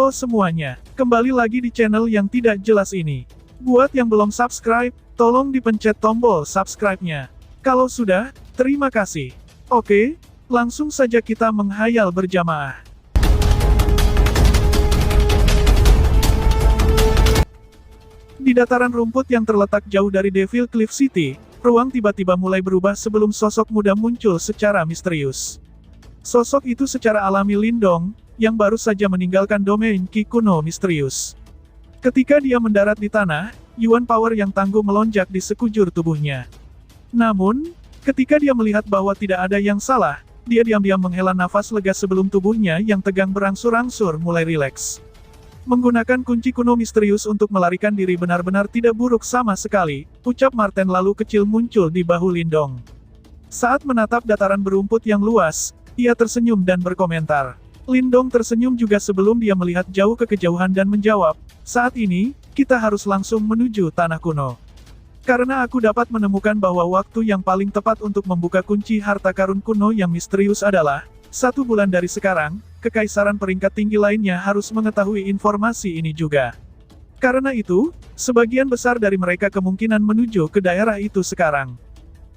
Halo semuanya, kembali lagi di channel yang tidak jelas ini. Buat yang belum subscribe, tolong dipencet tombol subscribe-nya. Kalau sudah, terima kasih. Oke, langsung saja kita menghayal berjamaah. Di dataran rumput yang terletak jauh dari Devil Cliff City, ruang tiba-tiba mulai berubah sebelum sosok muda muncul secara misterius. Sosok itu secara alami Lindong, yang baru saja meninggalkan domain Ki kuno misterius. Ketika dia mendarat di tanah, Yuan Power yang tangguh melonjak di sekujur tubuhnya. Namun, ketika dia melihat bahwa tidak ada yang salah, dia diam-diam menghela nafas lega sebelum tubuhnya yang tegang berangsur-angsur mulai rileks. Menggunakan kunci kuno misterius untuk melarikan diri benar-benar tidak buruk sama sekali, ucap Marten lalu kecil muncul di bahu Lindong. Saat menatap dataran berumput yang luas, ia tersenyum dan berkomentar. Lindong tersenyum juga sebelum dia melihat jauh ke kejauhan dan menjawab, saat ini, kita harus langsung menuju tanah kuno. Karena aku dapat menemukan bahwa waktu yang paling tepat untuk membuka kunci harta karun kuno yang misterius adalah, 1 bulan dari sekarang, kekaisaran peringkat tinggi lainnya harus mengetahui informasi ini juga. Karena itu, sebagian besar dari mereka kemungkinan menuju ke daerah itu sekarang.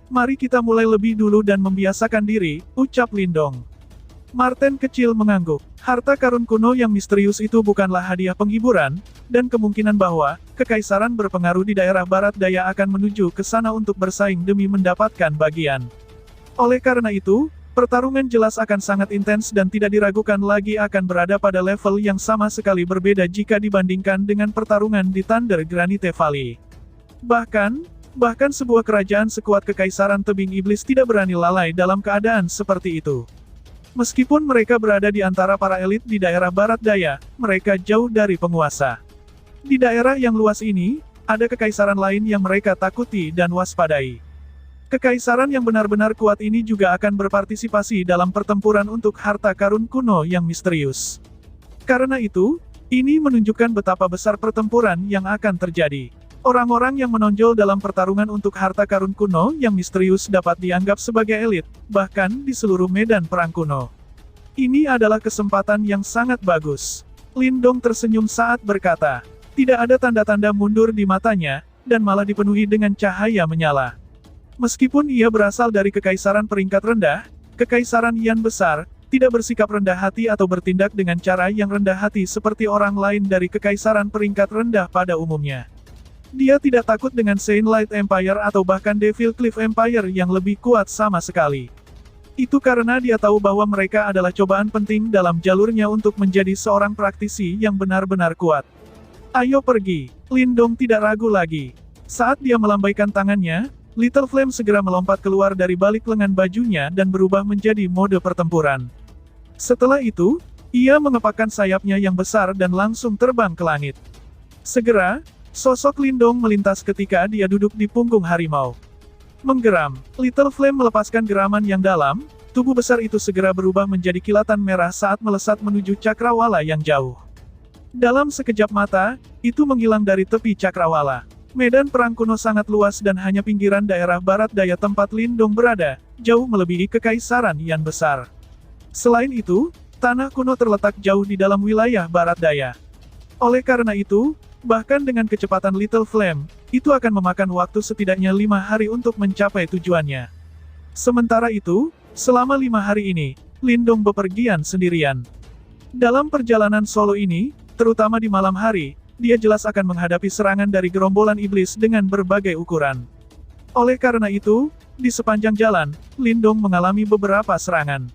Mari kita mulai lebih dulu dan membiasakan diri, ucap Lindong. Marten kecil mengangguk. Harta karun kuno yang misterius itu bukanlah hadiah penghiburan, dan kemungkinan bahwa kekaisaran berpengaruh di daerah barat daya akan menuju ke sana untuk bersaing demi mendapatkan bagian. Oleh karena itu, pertarungan jelas akan sangat intens dan tidak diragukan lagi akan berada pada level yang sama sekali berbeda jika dibandingkan dengan pertarungan di Thunder Granite Valley. Bahkan sebuah kerajaan sekuat kekaisaran tebing iblis tidak berani lalai dalam keadaan seperti itu. Meskipun mereka berada di antara para elit di daerah barat daya, mereka jauh dari penguasa. Di daerah yang luas ini, ada kekaisaran lain yang mereka takuti dan waspadai. Kekaisaran yang benar-benar kuat ini juga akan berpartisipasi dalam pertempuran untuk harta karun kuno yang misterius. Karena itu, ini menunjukkan betapa besar pertempuran yang akan terjadi. Orang-orang yang menonjol dalam pertarungan untuk harta karun kuno yang misterius dapat dianggap sebagai elit, bahkan di seluruh medan perang kuno. Ini adalah kesempatan yang sangat bagus. Lindong tersenyum saat berkata. Tidak ada tanda-tanda mundur di matanya, dan malah dipenuhi dengan cahaya menyala. Meskipun ia berasal dari kekaisaran peringkat rendah, kekaisaran Yan besar, tidak bersikap rendah hati atau bertindak dengan cara yang rendah hati seperti orang lain dari kekaisaran peringkat rendah pada umumnya. Dia tidak takut dengan Saint Light Empire atau bahkan Devil Cliff Empire yang lebih kuat sama sekali. Itu karena dia tahu bahwa mereka adalah cobaan penting dalam jalurnya untuk menjadi seorang praktisi yang benar-benar kuat. Ayo pergi, Lindong tidak ragu lagi. Saat dia melambaikan tangannya, Little Flame segera melompat keluar dari balik lengan bajunya dan berubah menjadi mode pertempuran. Setelah itu, ia mengepakkan sayapnya yang besar dan langsung terbang ke langit. Segera, sosok Lindong melintas ketika dia duduk di punggung harimau. Menggeram, Little Flame melepaskan geraman yang dalam, tubuh besar itu segera berubah menjadi kilatan merah saat melesat menuju cakrawala yang jauh. Dalam sekejap mata, itu menghilang dari tepi cakrawala. Medan perang kuno sangat luas dan hanya pinggiran daerah barat daya tempat Lindong berada, jauh melebihi kekaisaran Yan besar. Selain itu, tanah kuno terletak jauh di dalam wilayah barat daya. Oleh karena itu, bahkan dengan kecepatan Little Flame, itu akan memakan waktu setidaknya 5 hari untuk mencapai tujuannya. Sementara itu, selama 5 hari ini, Lindong bepergian sendirian. Dalam perjalanan solo ini, terutama di malam hari, dia jelas akan menghadapi serangan dari gerombolan iblis dengan berbagai ukuran. Oleh karena itu, di sepanjang jalan, Lindong mengalami beberapa serangan.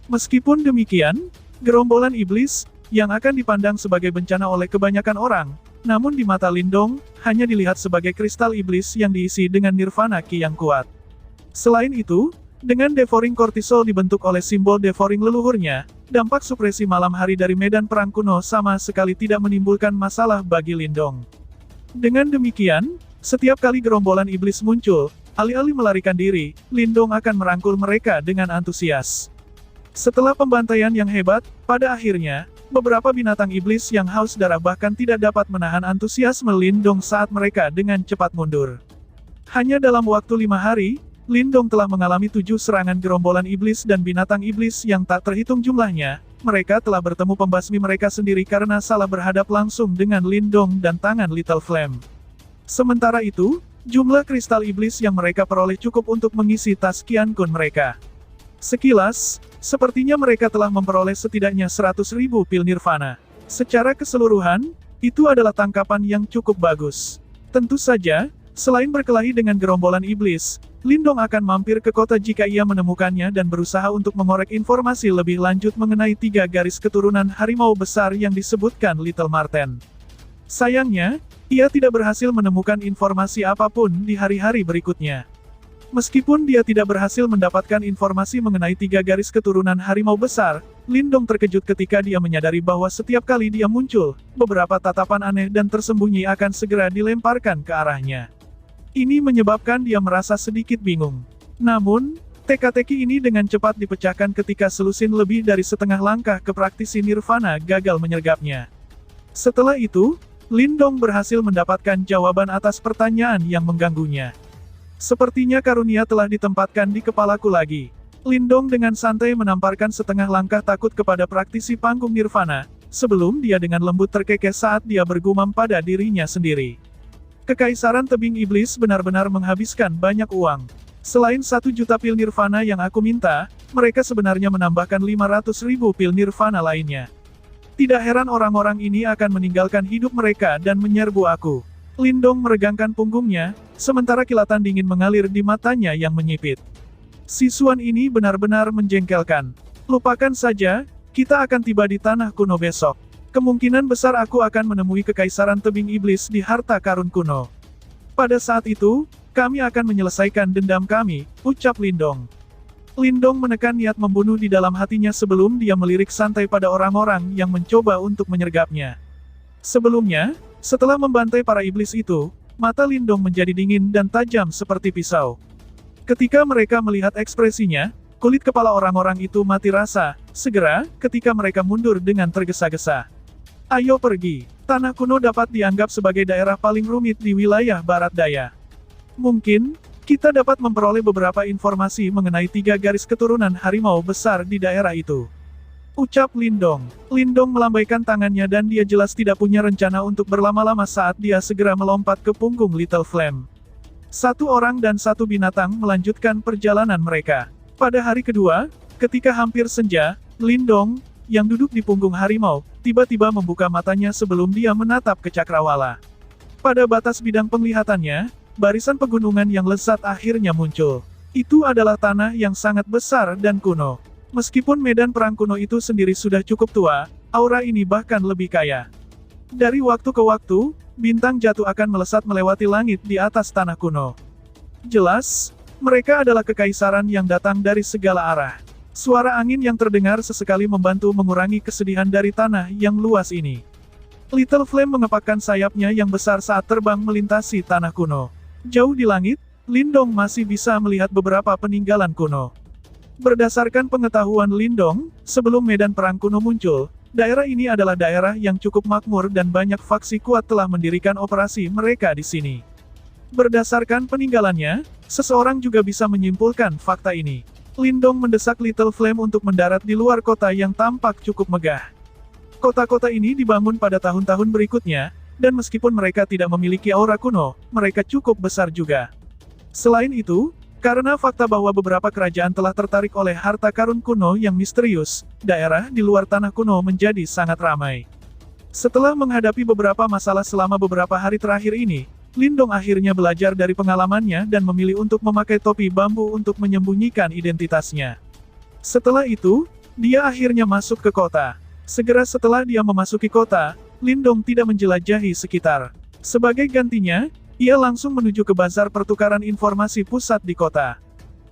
Meskipun demikian, gerombolan iblis, yang akan dipandang sebagai bencana oleh kebanyakan orang, namun di mata Lindong, hanya dilihat sebagai kristal iblis yang diisi dengan nirvana ki yang kuat. Selain itu, dengan devouring cortisol dibentuk oleh simbol devouring leluhurnya, dampak supresi malam hari dari medan perang kuno sama sekali tidak menimbulkan masalah bagi Lindong. Dengan demikian, setiap kali gerombolan iblis muncul, alih-alih melarikan diri, Lindong akan merangkul mereka dengan antusias. Setelah pembantaian yang hebat, pada akhirnya, beberapa binatang iblis yang haus darah bahkan tidak dapat menahan antusiasme Lindong saat mereka dengan cepat mundur. Hanya dalam waktu 5 hari, Lindong telah mengalami 7 serangan gerombolan iblis dan binatang iblis yang tak terhitung jumlahnya, mereka telah bertemu pembasmi mereka sendiri karena salah berhadap langsung dengan Lindong dan tangan Little Flame. Sementara itu, jumlah kristal iblis yang mereka peroleh cukup untuk mengisi tas Qiankun mereka. Sekilas, sepertinya mereka telah memperoleh setidaknya 100.000 pil nirvana. Secara keseluruhan, itu adalah tangkapan yang cukup bagus. Tentu saja, selain berkelahi dengan gerombolan iblis, Lindong akan mampir ke kota jika ia menemukannya dan berusaha untuk mengorek informasi lebih lanjut mengenai 3 garis keturunan harimau besar yang disebutkan Little Marten. Sayangnya, ia tidak berhasil menemukan informasi apapun di hari-hari berikutnya. Meskipun dia tidak berhasil mendapatkan informasi mengenai 3 garis keturunan harimau besar, Lindong terkejut ketika dia menyadari bahwa setiap kali dia muncul, beberapa tatapan aneh dan tersembunyi akan segera dilemparkan ke arahnya. Ini menyebabkan dia merasa sedikit bingung. Namun, teka-teki ini dengan cepat dipecahkan ketika selusin lebih dari setengah langkah ke praktisi nirvana gagal menyergapnya. Setelah itu, Lindong berhasil mendapatkan jawaban atas pertanyaan yang mengganggunya. Sepertinya karunia telah ditempatkan di kepalaku lagi. Lindong dengan santai menamparkan setengah langkah takut kepada praktisi panggung nirvana, sebelum dia dengan lembut terkekeh saat dia bergumam pada dirinya sendiri. Kekaisaran tebing iblis benar-benar menghabiskan banyak uang. Selain 1 juta pil nirvana yang aku minta, mereka sebenarnya menambahkan 500.000 pil nirvana lainnya. Tidak heran orang-orang ini akan meninggalkan hidup mereka dan menyerbu aku. Lindong meregangkan punggungnya, sementara kilatan dingin mengalir di matanya yang menyipit. Siswan ini benar-benar menjengkelkan. Lupakan saja, kita akan tiba di tanah kuno besok. Kemungkinan besar aku akan menemui kekaisaran tebing iblis di harta karun kuno. Pada saat itu, kami akan menyelesaikan dendam kami, ucap Lindong. Lindong menekan niat membunuh di dalam hatinya sebelum dia melirik santai pada orang-orang yang mencoba untuk menyergapnya. Sebelumnya, setelah membantai para iblis itu, mata Lindong menjadi dingin dan tajam seperti pisau. Ketika mereka melihat ekspresinya, kulit kepala orang-orang itu mati rasa, segera, ketika mereka mundur dengan tergesa-gesa. Ayo pergi. Tanah kuno dapat dianggap sebagai daerah paling rumit di wilayah barat daya. Mungkin, kita dapat memperoleh beberapa informasi mengenai 3 garis keturunan harimau besar di daerah itu. Ucap Lindong. Lindong melambaikan tangannya dan dia jelas tidak punya rencana untuk berlama-lama saat dia segera melompat ke punggung Little Flame. 1 orang dan 1 binatang melanjutkan perjalanan mereka. Pada hari kedua, ketika hampir senja, Lindong, yang duduk di punggung harimau, tiba-tiba membuka matanya sebelum dia menatap ke cakrawala. Pada batas bidang penglihatannya, barisan pegunungan yang lezat akhirnya muncul. Itu adalah tanah yang sangat besar dan kuno. Meskipun medan perang kuno itu sendiri sudah cukup tua, aura ini bahkan lebih kaya. Dari waktu ke waktu, bintang jatuh akan melesat melewati langit di atas tanah kuno. Jelas, mereka adalah kekaisaran yang datang dari segala arah. Suara angin yang terdengar sesekali membantu mengurangi kesedihan dari tanah yang luas ini. Little Flame mengepakkan sayapnya yang besar saat terbang melintasi tanah kuno. Jauh di langit, Lindong masih bisa melihat beberapa peninggalan kuno. Berdasarkan pengetahuan Lindong, sebelum medan perang kuno muncul, daerah ini adalah daerah yang cukup makmur dan banyak faksi kuat telah mendirikan operasi mereka di sini. Berdasarkan peninggalannya, seseorang juga bisa menyimpulkan fakta ini. Lindong mendesak Little Flame untuk mendarat di luar kota yang tampak cukup megah. Kota-kota ini dibangun pada tahun-tahun berikutnya, dan meskipun mereka tidak memiliki aura kuno, mereka cukup besar juga. Selain itu, karena fakta bahwa beberapa kerajaan telah tertarik oleh harta karun kuno yang misterius, daerah di luar tanah kuno menjadi sangat ramai. Setelah menghadapi beberapa masalah selama beberapa hari terakhir ini, Lindong akhirnya belajar dari pengalamannya dan memilih untuk memakai topi bambu untuk menyembunyikan identitasnya. Setelah itu, dia akhirnya masuk ke kota. Segera setelah dia memasuki kota, Lindong tidak menjelajahi sekitar. Sebagai gantinya, ia langsung menuju ke bazar pertukaran informasi pusat di kota.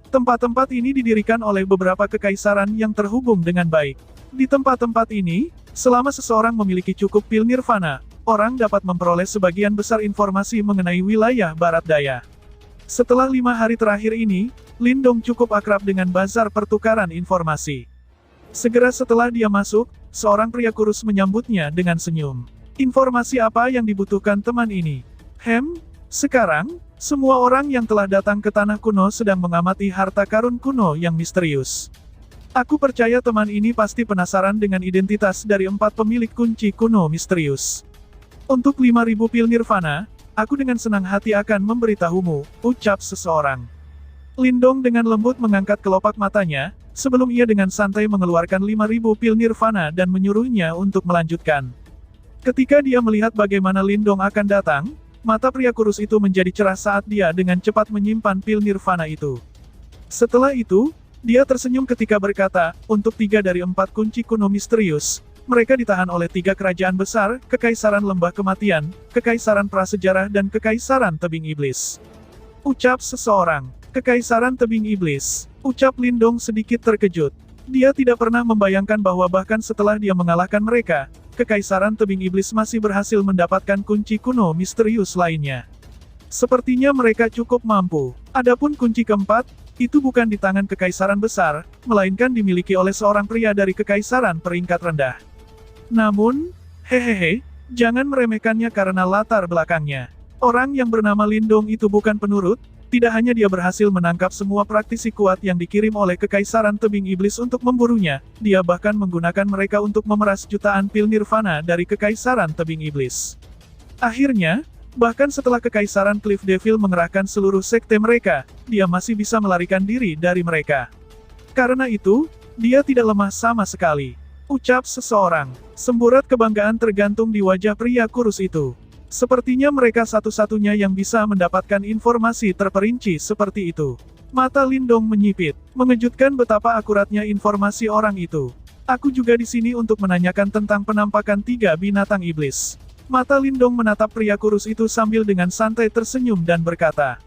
Tempat-tempat ini didirikan oleh beberapa kekaisaran yang terhubung dengan baik. Di tempat-tempat ini, selama seseorang memiliki cukup pil nirvana, orang dapat memperoleh sebagian besar informasi mengenai wilayah barat daya. Setelah 5 hari terakhir ini, Lindong cukup akrab dengan bazar pertukaran informasi. Segera setelah dia masuk, seorang pria kurus menyambutnya dengan senyum. Informasi apa yang dibutuhkan teman ini? Sekarang, semua orang yang telah datang ke tanah kuno sedang mengamati harta karun kuno yang misterius. Aku percaya teman ini pasti penasaran dengan identitas dari 4 pemilik kunci kuno misterius. Untuk 5.000 pil nirvana, aku dengan senang hati akan memberitahumu, ucap seseorang. Lindong dengan lembut mengangkat kelopak matanya, sebelum ia dengan santai mengeluarkan 5.000 pil nirvana dan menyuruhnya untuk melanjutkan. Ketika dia melihat bagaimana Lindong akan datang, mata pria kurus itu menjadi cerah saat dia dengan cepat menyimpan pil nirvana itu. Setelah itu, dia tersenyum ketika berkata, untuk 3 dari 4 kunci kuno misterius, mereka ditahan oleh 3 kerajaan besar, Kekaisaran Lembah Kematian, Kekaisaran Prasejarah dan Kekaisaran Tebing Iblis. Ucap seseorang, Kekaisaran Tebing Iblis. Ucap Lindong sedikit terkejut. Dia tidak pernah membayangkan bahwa bahkan setelah dia mengalahkan mereka, Kekaisaran Tebing Iblis masih berhasil mendapatkan kunci kuno misterius lainnya. Sepertinya mereka cukup mampu. Adapun kunci keempat, itu bukan di tangan Kekaisaran Besar, melainkan dimiliki oleh seorang pria dari Kekaisaran peringkat rendah. Namun, hehehe, jangan meremehkannya karena latar belakangnya. Orang yang bernama Lindong itu bukan penurut, tidak hanya dia berhasil menangkap semua praktisi kuat yang dikirim oleh Kekaisaran Tebing Iblis untuk memburunya, dia bahkan menggunakan mereka untuk memeras jutaan pil nirvana dari Kekaisaran Tebing Iblis. Akhirnya, bahkan setelah Kekaisaran Cliff Devil mengerahkan seluruh sekte mereka, dia masih bisa melarikan diri dari mereka. Karena itu, dia tidak lemah sama sekali. Ucap seseorang. Semburat kebanggaan tergantung di wajah pria kurus itu. Sepertinya mereka satu-satunya yang bisa mendapatkan informasi terperinci seperti itu. Mata Lindong menyipit, mengejutkan betapa akuratnya informasi orang itu. Aku juga di sini untuk menanyakan tentang penampakan 3 binatang iblis. Mata Lindong menatap pria kurus itu sambil dengan santai tersenyum dan berkata,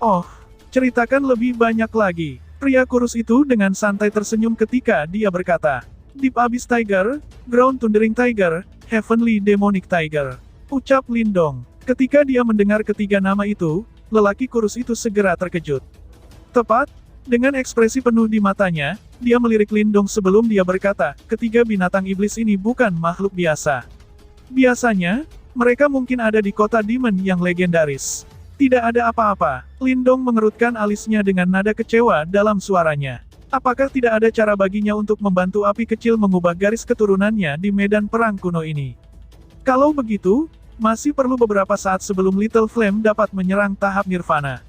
"Oh, ceritakan lebih banyak lagi." Pria kurus itu dengan santai tersenyum ketika dia berkata, "Deep Abyss Tiger, Ground Thundering Tiger, Heavenly Demonic Tiger." Ucap Lindong. Ketika dia mendengar ketiga nama itu, lelaki kurus itu segera terkejut. Tepat, dengan ekspresi penuh di matanya, dia melirik Lindong sebelum dia berkata, "Ketiga binatang iblis ini bukan makhluk biasa. Biasanya, mereka mungkin ada di kota Demon yang legendaris." Tidak ada apa-apa. Lindong mengerutkan alisnya dengan nada kecewa dalam suaranya. Apakah tidak ada cara baginya untuk membantu api kecil mengubah garis keturunannya di medan perang kuno ini? Kalau begitu, masih perlu beberapa saat sebelum Little Flame dapat menyerang tahap nirvana.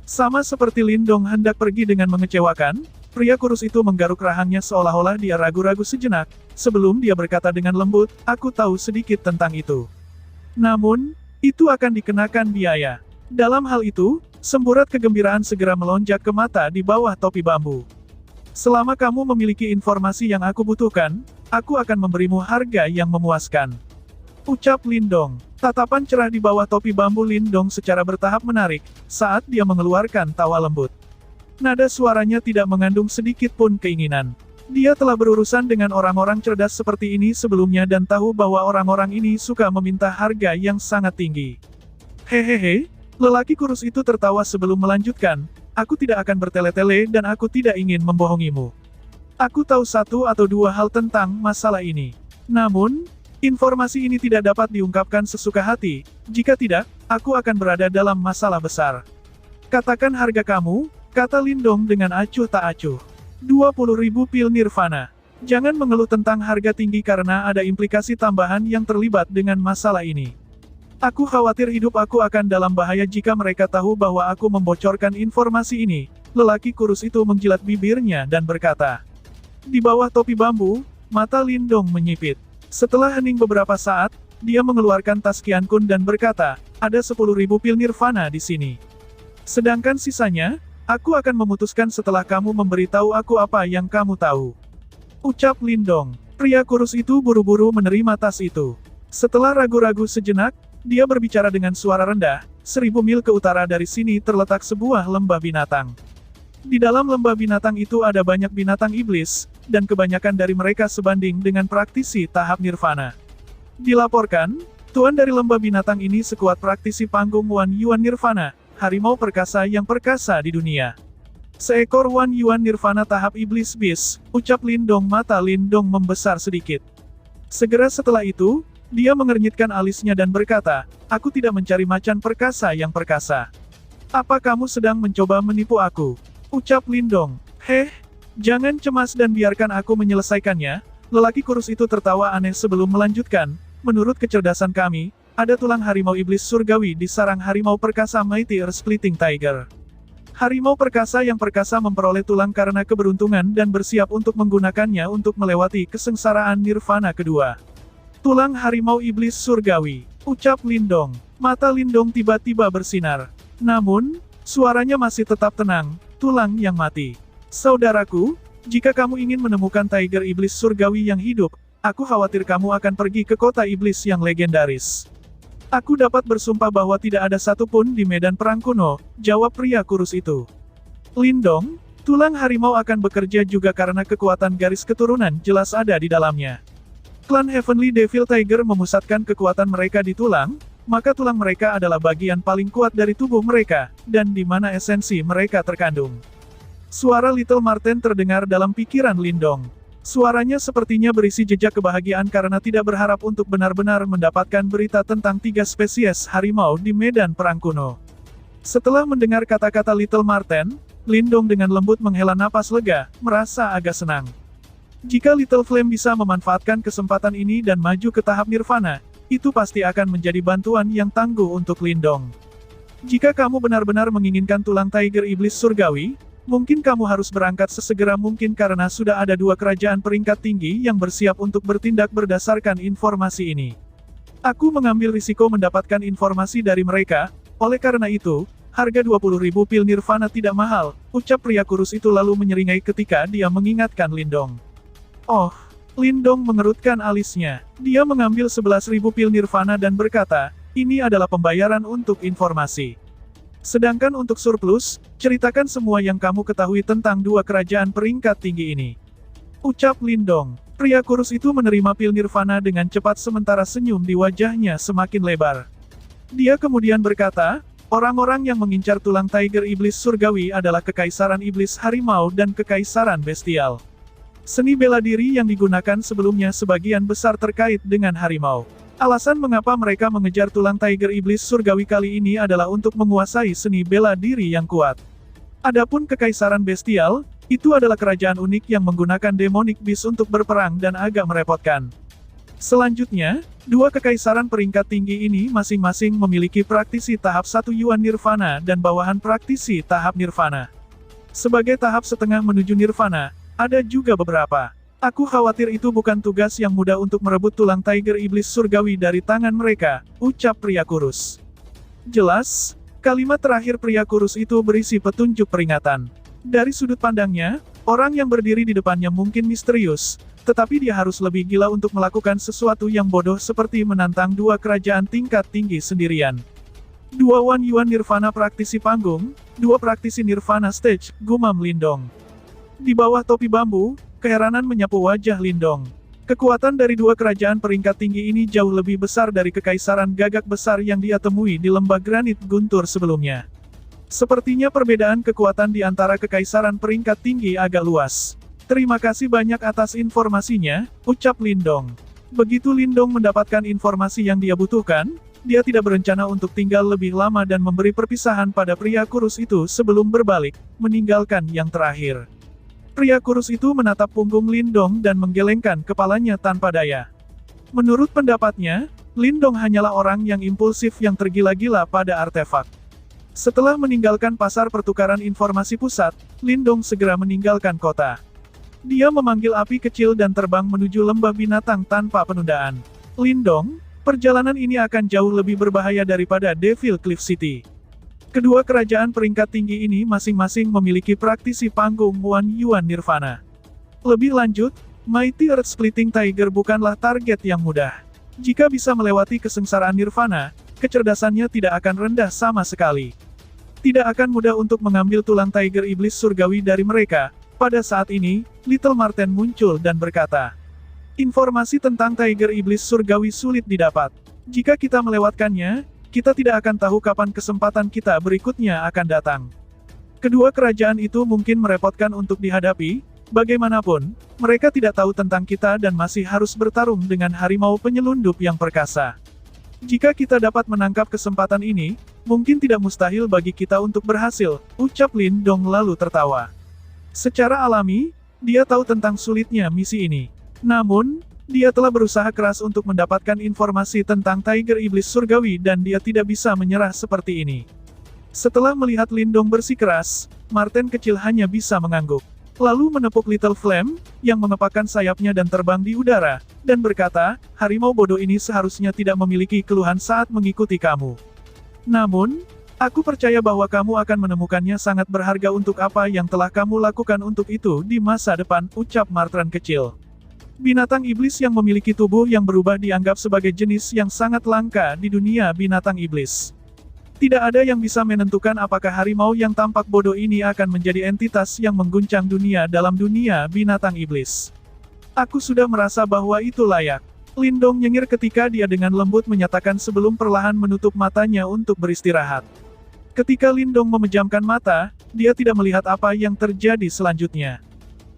Sama seperti Lindong hendak pergi dengan mengecewakan, pria kurus itu menggaruk rahangnya seolah-olah dia ragu-ragu sejenak, sebelum dia berkata dengan lembut, "Aku tahu sedikit tentang itu. Namun, itu akan dikenakan biaya." Dalam hal itu, semburat kegembiraan segera melonjak ke mata di bawah topi bambu. "Selama kamu memiliki informasi yang aku butuhkan, aku akan memberimu harga yang memuaskan." Ucap Lindong. Tatapan cerah di bawah topi bambu Lindong secara bertahap menarik, saat dia mengeluarkan tawa lembut. Nada suaranya tidak mengandung sedikit pun keinginan. Dia telah berurusan dengan orang-orang cerdas seperti ini sebelumnya dan tahu bahwa orang-orang ini suka meminta harga yang sangat tinggi. "Hehehe," lelaki kurus itu tertawa sebelum melanjutkan, "aku tidak akan bertele-tele dan aku tidak ingin membohongimu. Aku tahu 1 atau 2 hal tentang masalah ini. Namun, informasi ini tidak dapat diungkapkan sesuka hati, jika tidak, aku akan berada dalam masalah besar." "Katakan harga kamu," kata Lindong dengan acuh tak acuh. 20.000 pil nirvana. Jangan mengeluh tentang harga tinggi karena ada implikasi tambahan yang terlibat dengan masalah ini. Aku khawatir hidup aku akan dalam bahaya jika mereka tahu bahwa aku membocorkan informasi ini. Lelaki kurus itu menjilat bibirnya dan berkata. Di bawah topi bambu, mata Lindong menyipit. Setelah hening beberapa saat, dia mengeluarkan tas Qiankun dan berkata, ada 10.000 pil nirvana di sini. Sedangkan sisanya, aku akan memutuskan setelah kamu memberitahu aku apa yang kamu tahu. Ucap Lindong. Pria kurus itu buru-buru menerima tas itu. Setelah ragu-ragu sejenak, dia berbicara dengan suara rendah, 1000 mil ke utara dari sini terletak sebuah lembah binatang. Di dalam lembah binatang itu ada banyak binatang iblis, dan kebanyakan dari mereka sebanding dengan praktisi tahap nirvana. Dilaporkan, tuan dari lembah binatang ini sekuat praktisi panggung Wan Yuan Nirvana, harimau perkasa yang perkasa di dunia. Seekor Wan Yuan Nirvana tahap iblis bis, ucap Lindong. Mata Lindong membesar sedikit. Segera setelah itu, dia mengernyitkan alisnya dan berkata, aku tidak mencari macan perkasa yang perkasa. Apa kamu sedang mencoba menipu aku? Ucap Lindong. Heh, Jangan cemas dan biarkan aku menyelesaikannya. Lelaki kurus itu tertawa aneh sebelum melanjutkan. Menurut kecerdasan kami, ada tulang harimau iblis surgawi di sarang harimau perkasa Mighty Earth Splitting Tiger. Harimau perkasa yang perkasa memperoleh tulang karena keberuntungan dan bersiap untuk menggunakannya untuk melewati kesengsaraan nirvana kedua. Tulang harimau iblis surgawi, ucap Lindong. Mata Lindong tiba-tiba bersinar. Namun, suaranya masih tetap tenang, tulang yang mati. Saudaraku, jika kamu ingin menemukan Tiger Iblis Surgawi yang hidup, aku khawatir kamu akan pergi ke kota iblis yang legendaris. Aku dapat bersumpah bahwa tidak ada satupun di medan perang kuno, jawab pria kurus itu. Lindong, tulang harimau akan bekerja juga karena kekuatan garis keturunan jelas ada di dalamnya. Klan Heavenly Devil Tiger memusatkan kekuatan mereka di tulang, maka tulang mereka adalah bagian paling kuat dari tubuh mereka, dan di mana esensi mereka terkandung. Suara Little Marten terdengar dalam pikiran Lindong. Suaranya sepertinya berisi jejak kebahagiaan karena tidak berharap untuk benar-benar mendapatkan berita tentang 3 spesies harimau di medan perang kuno. Setelah mendengar kata-kata Little Marten, Lindong dengan lembut menghela napas lega, merasa agak senang. Jika Little Flame bisa memanfaatkan kesempatan ini dan maju ke tahap nirvana, itu pasti akan menjadi bantuan yang tangguh untuk Lindong. Jika kamu benar-benar menginginkan tulang Tiger Iblis Surgawi, mungkin kamu harus berangkat sesegera mungkin karena sudah ada 2 kerajaan peringkat tinggi yang bersiap untuk bertindak berdasarkan informasi ini. Aku mengambil risiko mendapatkan informasi dari mereka, oleh karena itu, harga 20.000 pil nirvana tidak mahal, ucap pria kurus itu lalu menyeringai ketika dia mengingatkan Lindong. Oh, Lindong mengerutkan alisnya. Dia mengambil 11.000 pil nirvana dan berkata, ini adalah pembayaran untuk informasi. Sedangkan untuk surplus, ceritakan semua yang kamu ketahui tentang 2 kerajaan peringkat tinggi ini. Ucap Lindong. Pria kurus itu menerima pil nirvana dengan cepat sementara senyum di wajahnya semakin lebar. Dia kemudian berkata, orang-orang yang mengincar tulang Tiger Iblis Surgawi adalah Kekaisaran Iblis Harimau dan Kekaisaran Bestial. Seni bela diri yang digunakan sebelumnya sebagian besar terkait dengan harimau. Alasan mengapa mereka mengejar tulang Tiger Iblis Surgawi kali ini adalah untuk menguasai seni bela diri yang kuat. Adapun Kekaisaran Bestial, itu adalah kerajaan unik yang menggunakan Demonic Beast untuk berperang dan agak merepotkan. Selanjutnya, 2 kekaisaran peringkat tinggi ini masing-masing memiliki praktisi tahap 1 Yuan Nirvana dan bawahan praktisi tahap Nirvana. Sebagai tahap setengah menuju Nirvana, ada juga beberapa. Aku khawatir itu bukan tugas yang mudah untuk merebut tulang Tiger Iblis Surgawi dari tangan mereka, ucap pria kurus. Jelas, kalimat terakhir pria kurus itu berisi petunjuk peringatan. Dari sudut pandangnya, orang yang berdiri di depannya mungkin misterius, tetapi dia harus lebih gila untuk melakukan sesuatu yang bodoh seperti menantang 2 kerajaan tingkat tinggi sendirian. 2 Wan Yuan Nirvana praktisi panggung, 2 praktisi Nirvana stage, gumam Lindong. Di bawah topi bambu, keheranan menyapu wajah Lindong. Kekuatan dari 2 kerajaan peringkat tinggi ini jauh lebih besar dari kekaisaran gagak besar yang dia temui di lembah granit guntur sebelumnya. Sepertinya perbedaan kekuatan di antara kekaisaran peringkat tinggi agak luas. Terima kasih banyak atas informasinya, ucap Lindong. Begitu Lindong mendapatkan informasi yang dia butuhkan, dia tidak berencana untuk tinggal lebih lama dan memberi perpisahan pada pria kurus itu sebelum berbalik, meninggalkan yang terakhir. Pria kurus itu menatap punggung Lindong dan menggelengkan kepalanya tanpa daya. Menurut pendapatnya, Lindong hanyalah orang yang impulsif yang tergila-gila pada artefak. Setelah meninggalkan pasar pertukaran informasi pusat, Lindong segera meninggalkan kota. Dia memanggil api kecil dan terbang menuju lembah binatang tanpa penundaan. Lindong, perjalanan ini akan jauh lebih berbahaya daripada Devil Cliff City. Kedua kerajaan peringkat tinggi ini masing-masing memiliki praktisi panggung Wan Yuan Nirvana. Lebih lanjut, Mighty Earth Splitting Tiger bukanlah target yang mudah. Jika bisa melewati kesengsaraan Nirvana, kecerdasannya tidak akan rendah sama sekali. Tidak akan mudah untuk mengambil tulang Tiger Iblis Surgawi dari mereka. Pada saat ini, Little Marten muncul dan berkata, informasi tentang Tiger Iblis Surgawi sulit didapat. Jika kita melewatkannya, kita tidak akan tahu kapan kesempatan kita berikutnya akan datang. Kedua kerajaan itu mungkin merepotkan untuk dihadapi, bagaimanapun, mereka tidak tahu tentang kita dan masih harus bertarung dengan harimau penyelundup yang perkasa. Jika kita dapat menangkap kesempatan ini, mungkin tidak mustahil bagi kita untuk berhasil, ucap Lindong lalu tertawa. Secara alami, Dia tahu tentang sulitnya misi ini. Namun, dia telah berusaha keras untuk mendapatkan informasi tentang Tiger Iblis Surgawi dan dia tidak bisa menyerah seperti ini. Setelah melihat Lindong bersikeras, Marten kecil hanya bisa mengangguk. Lalu menepuk Little Flame, yang mengepakkan sayapnya dan terbang di udara, dan berkata, harimau bodoh ini seharusnya tidak memiliki keluhan saat mengikuti kamu. Namun, aku percaya bahwa kamu akan menemukannya sangat berharga untuk apa yang telah kamu lakukan untuk itu di masa depan, ucap Marten kecil. Binatang iblis yang memiliki tubuh yang berubah dianggap sebagai jenis yang sangat langka di dunia binatang iblis. Tidak ada yang bisa menentukan apakah harimau yang tampak bodoh ini akan menjadi entitas yang mengguncang dunia dalam dunia binatang iblis. Aku sudah merasa bahwa itu layak. Lindong nyengir ketika dia dengan lembut menyatakan sebelum perlahan menutup matanya untuk beristirahat. Ketika Lindong memejamkan mata, dia tidak melihat apa yang terjadi selanjutnya.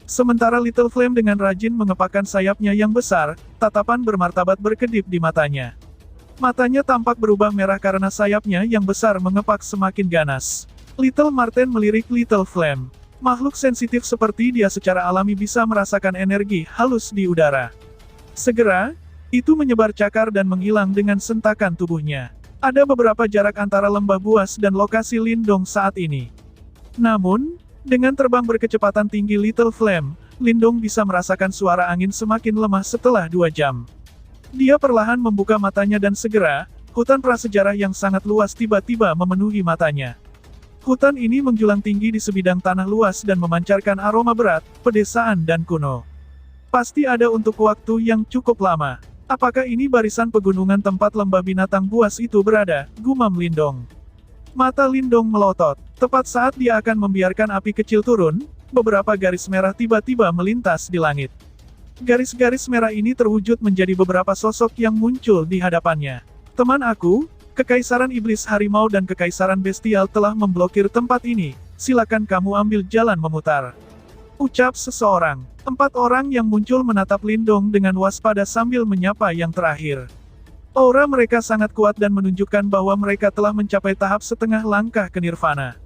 Sementara Little Flame dengan rajin mengepakkan sayapnya yang besar, tatapan bermartabat berkedip di matanya. Matanya tampak berubah merah karena sayapnya yang besar mengepak semakin ganas. Little Marten melirik Little Flame. Makhluk sensitif seperti dia secara alami bisa merasakan energi halus di udara. Segera, itu menyebar cakar dan menghilang dengan sentakan tubuhnya. Ada beberapa jarak antara lembah buas dan lokasi Lindong saat ini. Namun, dengan terbang berkecepatan tinggi Little Flame, Lindong bisa merasakan suara angin semakin lemah setelah 2 jam. Dia perlahan membuka matanya dan segera, hutan prasejarah yang sangat luas tiba-tiba memenuhi matanya. Hutan ini menjulang tinggi di sebidang tanah luas dan memancarkan aroma berat, pedesaan dan kuno. Pasti ada untuk waktu yang cukup lama. Apakah ini barisan pegunungan tempat lembah binatang buas itu berada, gumam Lindong. Mata Lindong melotot. Tepat saat dia akan membiarkan api kecil turun, beberapa garis merah tiba-tiba melintas di langit. Garis-garis merah ini terwujud menjadi beberapa sosok yang muncul di hadapannya. Teman aku, Kekaisaran Iblis Harimau dan Kekaisaran Bestial telah memblokir tempat ini, silakan kamu ambil jalan memutar. Ucap seseorang. 4 orang yang muncul menatap Lindong dengan waspada sambil menyapa yang terakhir. Aura mereka sangat kuat dan menunjukkan bahwa mereka telah mencapai tahap setengah langkah ke nirvana.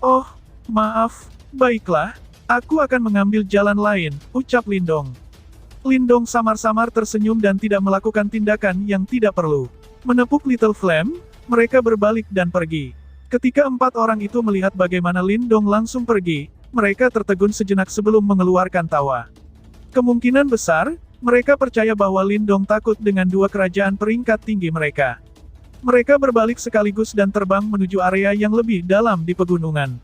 Oh, maaf, baiklah, aku akan mengambil jalan lain, ucap Lindong. Lindong samar-samar tersenyum dan tidak melakukan tindakan yang tidak perlu. Menepuk Little Flame, mereka berbalik dan pergi. Ketika 4 orang itu melihat bagaimana Lindong langsung pergi, mereka tertegun sejenak sebelum mengeluarkan tawa. Kemungkinan besar, mereka percaya bahwa Lindong takut dengan 2 kerajaan peringkat tinggi mereka. Mereka berbalik sekaligus dan terbang menuju area yang lebih dalam di pegunungan.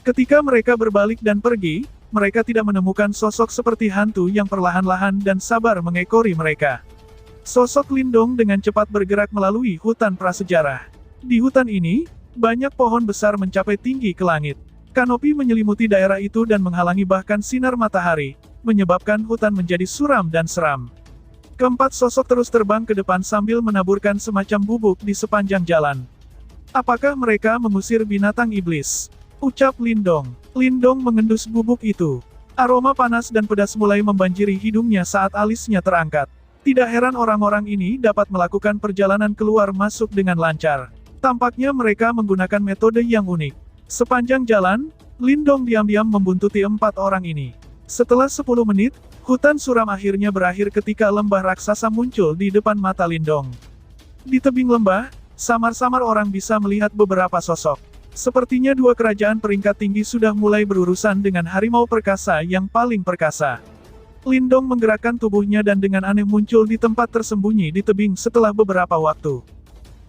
Ketika mereka berbalik dan pergi, mereka tidak menemukan sosok seperti hantu yang perlahan-lahan dan sabar mengekori mereka. Sosok Lindong dengan cepat bergerak melalui hutan prasejarah. Di hutan ini, banyak pohon besar mencapai tinggi ke langit. Kanopi menyelimuti daerah itu dan menghalangi bahkan sinar matahari, menyebabkan hutan menjadi suram dan seram. Keempat sosok terus terbang ke depan sambil menaburkan semacam bubuk di sepanjang jalan. Apakah mereka mengusir binatang iblis? Ucap Lindong. Lindong mengendus bubuk itu. Aroma panas dan pedas mulai membanjiri hidungnya saat alisnya terangkat. Tidak heran orang-orang ini dapat melakukan perjalanan keluar masuk dengan lancar. Tampaknya mereka menggunakan metode yang unik. Sepanjang jalan, Lindong diam-diam membuntuti 4 orang ini. Setelah 10 menit, hutan suram akhirnya berakhir ketika lembah raksasa muncul di depan mata Lindong. Di tebing lembah, samar-samar orang bisa melihat beberapa sosok. Sepertinya 2 kerajaan peringkat tinggi sudah mulai berurusan dengan harimau perkasa yang paling perkasa. Lindong menggerakkan tubuhnya dan dengan aneh muncul di tempat tersembunyi di tebing setelah beberapa waktu.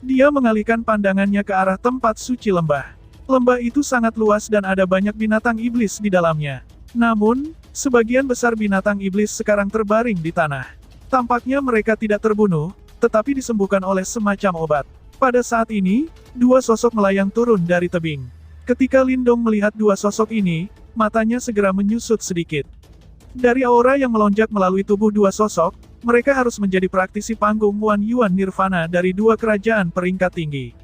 Dia mengalihkan pandangannya ke arah tempat suci lembah. Lembah itu sangat luas dan ada banyak binatang iblis di dalamnya. Namun, sebagian besar binatang iblis sekarang terbaring di tanah. Tampaknya mereka tidak terbunuh, tetapi disembuhkan oleh semacam obat. Pada saat ini, 2 sosok melayang turun dari tebing. Ketika Lindong melihat 2 sosok ini, matanya segera menyusut sedikit. Dari aura yang melonjak melalui tubuh 2 sosok, mereka harus menjadi praktisi panggung Wan Yuan Nirvana dari 2 kerajaan peringkat tinggi.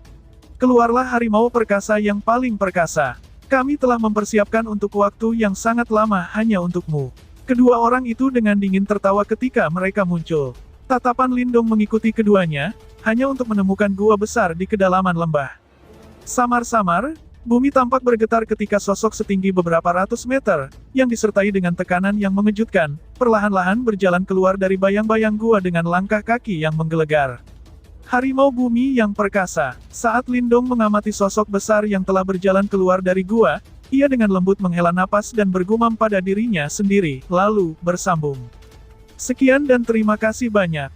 Keluarlah harimau perkasa yang paling perkasa. Kami telah mempersiapkan untuk waktu yang sangat lama hanya untukmu. Kedua orang itu dengan dingin tertawa ketika mereka muncul. Tatapan Lindong mengikuti keduanya, hanya untuk menemukan gua besar di kedalaman lembah. Samar-samar, Bumi tampak bergetar ketika sosok setinggi beberapa ratus meter, yang disertai dengan tekanan yang mengejutkan, perlahan-lahan berjalan keluar dari bayang-bayang gua dengan langkah kaki yang menggelegar. Harimau bumi yang perkasa. Saat Lindong mengamati sosok besar yang telah berjalan keluar dari gua, ia dengan lembut menghela napas dan bergumam pada dirinya sendiri, lalu bersambung. Sekian dan terima kasih banyak.